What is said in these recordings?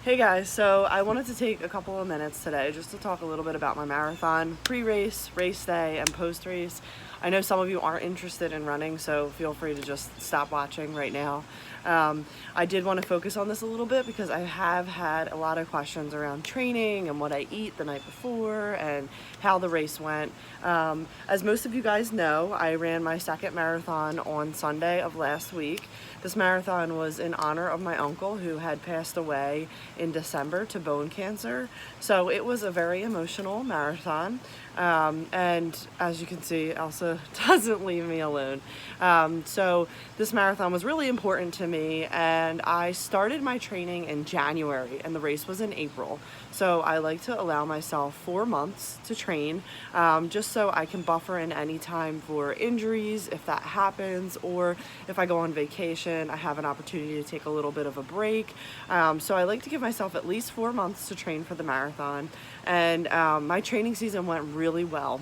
Hey guys, so I wanted to take a couple of minutes today just to talk a little bit about my marathon, pre-race, race day, and post-race. I know some of you aren't interested in running, so feel free to just stop watching right now. I did want to focus on this a little bit because I have had a lot of questions around training and what I eat the night before and how the race went. As most of you guys know, I ran my second marathon on Sunday of last week. This marathon was in honor of my uncle who had passed away in December to bone cancer. So it was a very emotional marathon. And as you can see, Elsa doesn't leave me alone. So this marathon was really important to me, and I started my training in January and the race was in April. So I like to allow myself 4 months to train, just so I can buffer in any time for injuries if that happens, or if I go on vacation, I have an opportunity to take a little bit of a break. So I like to give myself at least 4 months to train for the marathon, and my training season went really well.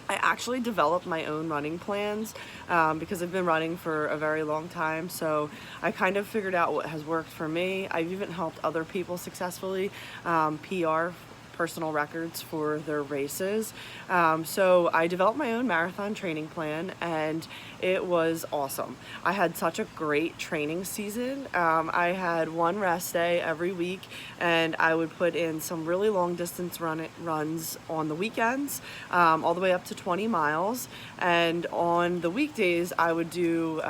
I actually developed my own running plans because I've been running for a very long time, so I kind of figured out what has worked for me. I've even helped other people successfully PR personal records for their races. So I developed my own marathon training plan, and it was awesome. I had such a great training season. I had one rest day every week, and I would put in some really long distance runs on the weekends, all the way up to 20 miles. And on the weekdays, I would do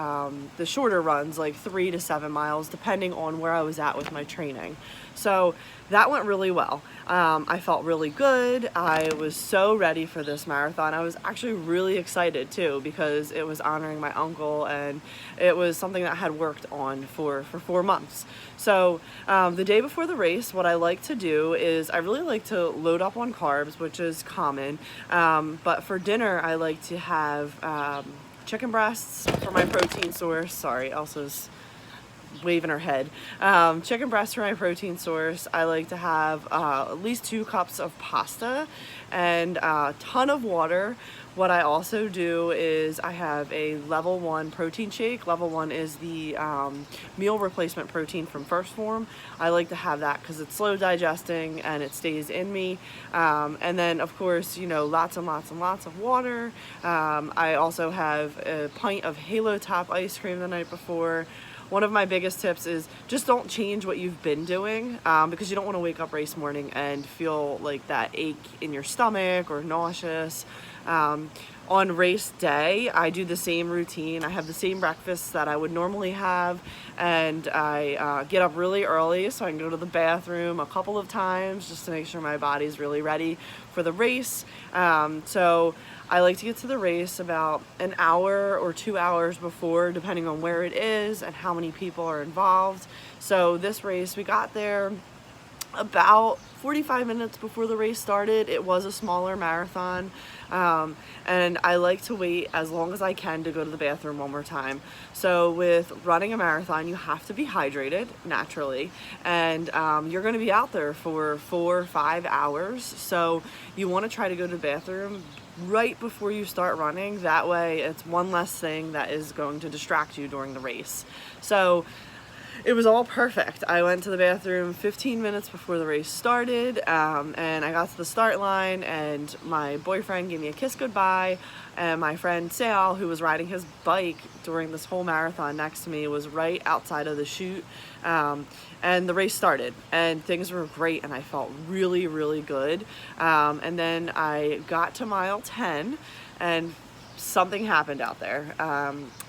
the shorter runs, like 3 to 7 miles, depending on where I was at with my training. So that went really well. I felt really good. I was so ready for this marathon. I was actually really excited too because it was honoring my uncle, and it was something that I had worked on for 4 months. So the day before the race, what I like to do is I really like to load up on carbs, which is common. But for dinner, I like to have chicken breasts for my protein source. Sorry, Elsa's waving her head. Chicken breast for my protein source. I like to have at least 2 cups of pasta and a ton of water. What I also do is I have a level 1 protein shake. Level 1 is the meal replacement protein from First Form. I like to have that because it's slow digesting and it stays in me. And then of course, you know, lots and lots and lots of water. I also have a pint of Halo Top ice cream the night before. One of my biggest tips is just don't change what you've been doing, because you don't want to wake up race morning and feel like that ache in your stomach or nauseous. On race day, I do the same routine. I have the same breakfast that I would normally have, and I get up really early so I can go to the bathroom a couple of times just to make sure my body's really ready for the race. So I like to get to the race about an hour or 2 hours before, depending on where it is and how many people are involved. So this race, we got there about 45 minutes before the race started. It was a smaller marathon, and I like to wait as long as I can to go to the bathroom one more time. So with running a marathon, you have to be hydrated naturally, and you're going to be out there for 4 or 5 hours, so you want to try to go to the bathroom right before you start running. That way it's one less thing that is going to distract you during the race. So it was all perfect. I went to the bathroom 15 minutes before the race started, and I got to the start line, and my boyfriend gave me a kiss goodbye, and my friend Sal, who was riding his bike during this whole marathon next to me, was right outside of the chute, and the race started, and things were great, and I felt really, really good. And then I got to mile 10, and something happened out there.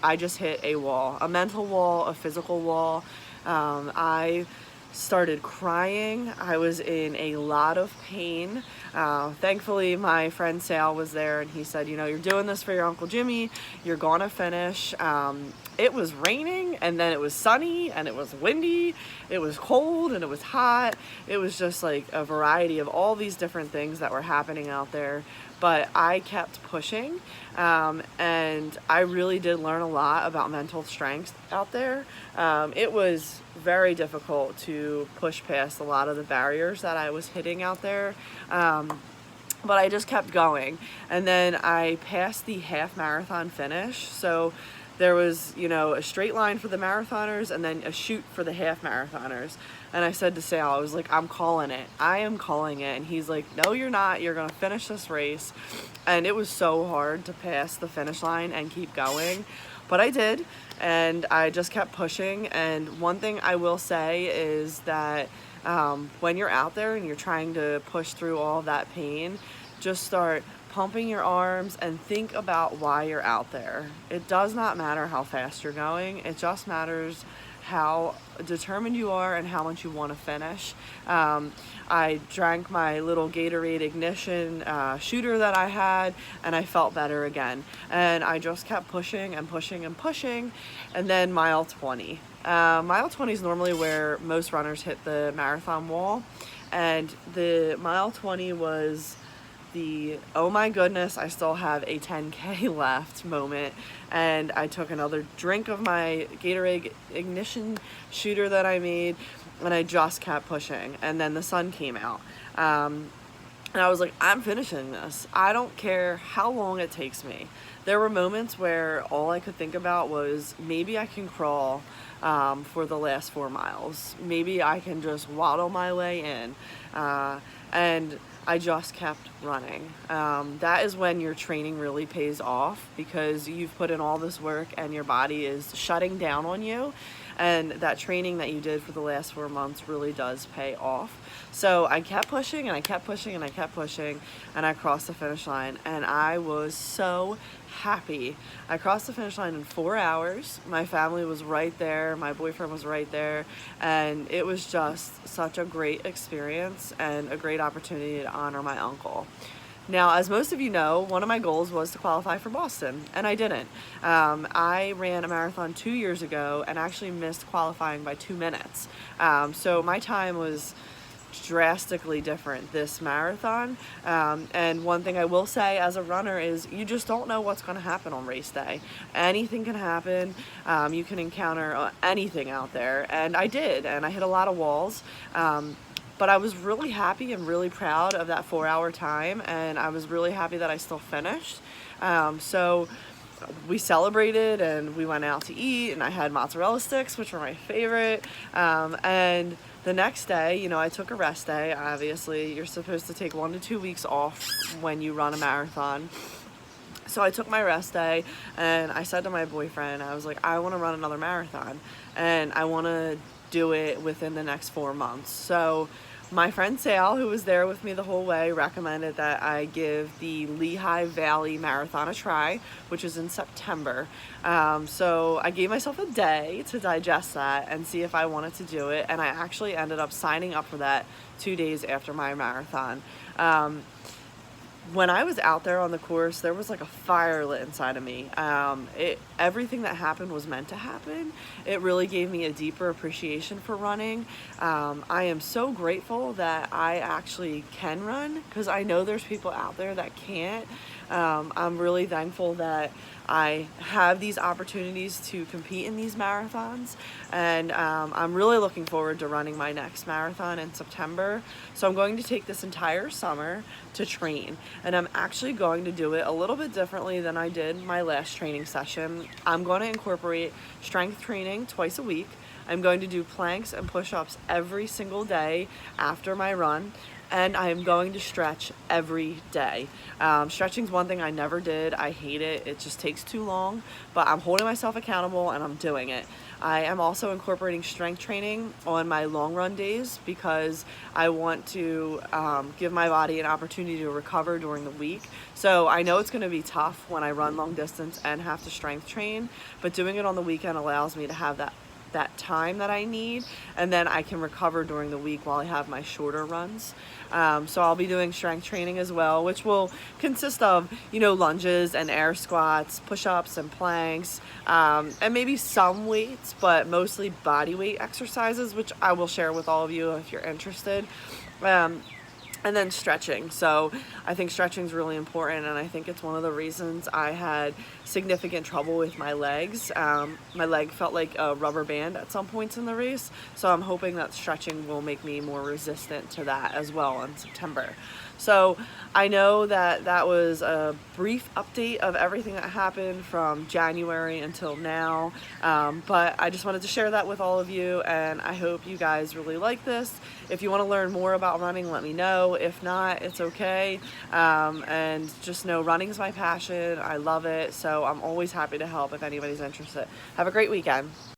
I just hit a wall, a mental wall, a physical wall. I started crying. I was in a lot of pain. Thankfully, my friend Sal was there, and he said, you know, you're doing this for your Uncle Jimmy. You're gonna finish. It was raining, and then it was sunny, and it was windy. It was cold, and it was hot. It was just like a variety of all these different things that were happening out there. But I kept pushing, and I really did learn a lot about mental strength out there. It was very difficult to push past a lot of the barriers that I was hitting out there. But I just kept going, and then I passed the half marathon finish. So there was, you know, a straight line for the marathoners and then a chute for the half marathoners. And I said to Sal, I was like, I'm calling it. I am calling it. And he's like, no, you're not. You're going to finish this race. And it was so hard to pass the finish line and keep going. But I did. And I just kept pushing. And one thing I will say is that when you're out there and you're trying to push through all of that pain, just start pumping your arms and think about why you're out there. It does not matter how fast you're going. It just matters how determined you are and how much you want to finish. I drank my little Gatorade Ignition shooter that I had, and I felt better again. And I just kept pushing and pushing and pushing. And then mile 20. Mile 20 is normally where most runners hit the marathon wall. And the mile 20 was the, oh my goodness, I still have a 10K left moment. And I took another drink of my Gatorade Ignition shooter that I made, and I just kept pushing. And then the sun came out. And I was like, I'm finishing this. I don't care how long it takes me. There were moments where all I could think about was maybe I can crawl for the last 4 miles. Maybe I can just waddle my way in. And I just kept running. That is when your training really pays off, because you've put in all this work and your body is shutting down on you. And that training that you did for the last 4 months really does pay off. So I kept pushing and I kept pushing and I kept pushing, and I crossed the finish line, and I was so happy. I crossed the finish line in 4 hours. My family was right there. My boyfriend was right there. And it was just such a great experience and a great opportunity to honor my uncle. Now, as most of you know, one of my goals was to qualify for Boston, and I didn't. I ran a marathon 2 years ago and actually missed qualifying by 2 minutes. So my time was drastically different this marathon. And one thing I will say as a runner is you just don't know what's going to happen on race day. Anything can happen. You can encounter anything out there, and I did, and I hit a lot of walls. But I was really happy and really proud of that 4-hour time, and I was really happy that I still finished. So we celebrated and we went out to eat, and I had mozzarella sticks, which were my favorite. And the next day, you know, I took a rest day. Obviously, you're supposed to take 1 to 2 weeks off when you run a marathon. So I took my rest day, and I said to my boyfriend, I was like, I want to run another marathon, and I want to do it within the next 4 months. So my friend Sal, who was there with me the whole way, recommended that I give the Lehigh Valley Marathon a try, which is in September. So I gave myself a day to digest that and see if I wanted to do it, and I actually ended up signing up for that 2 days after my marathon. When I was out there on the course, there was like a fire lit inside of me. Everything that happened was meant to happen. It really gave me a deeper appreciation for running. I am so grateful that I actually can run, because I know there's people out there that can't. I'm really thankful that I have these opportunities to compete in these marathons, and I'm really looking forward to running my next marathon in September. So I'm going to take this entire summer to train, and I'm actually going to do it a little bit differently than I did my last training session. I'm going to incorporate strength training twice a week. I'm going to do planks and push-ups every single day after my run, and I'm going to stretch every day. Stretching is one thing I never did. I hate it. It just takes too long, but I'm holding myself accountable and I'm doing it. I am also incorporating strength training on my long run days, because I want to give my body an opportunity to recover during the week. So I know it's going to be tough when I run long distance and have to strength train, but doing it on the weekend allows me to have that time that I need, and then I can recover during the week while I have my shorter runs. So I'll be doing strength training as well, which will consist of, you know, lunges and air squats, push-ups and planks, and maybe some weights, but mostly body weight exercises, which I will share with all of you if you're interested. And then stretching. So I think stretching is really important, and I think it's one of the reasons I had significant trouble with my legs. My leg felt like a rubber band at some points in the race, so I'm hoping that stretching will make me more resistant to that as well in September. So I know that that was a brief update of everything that happened from January until now, but I just wanted to share that with all of you, and I hope you guys really like this. If you want to learn more about running, let me know. If not, it's okay. And just know running is my passion. I love it, so I'm always happy to help if anybody's interested. Have a great weekend.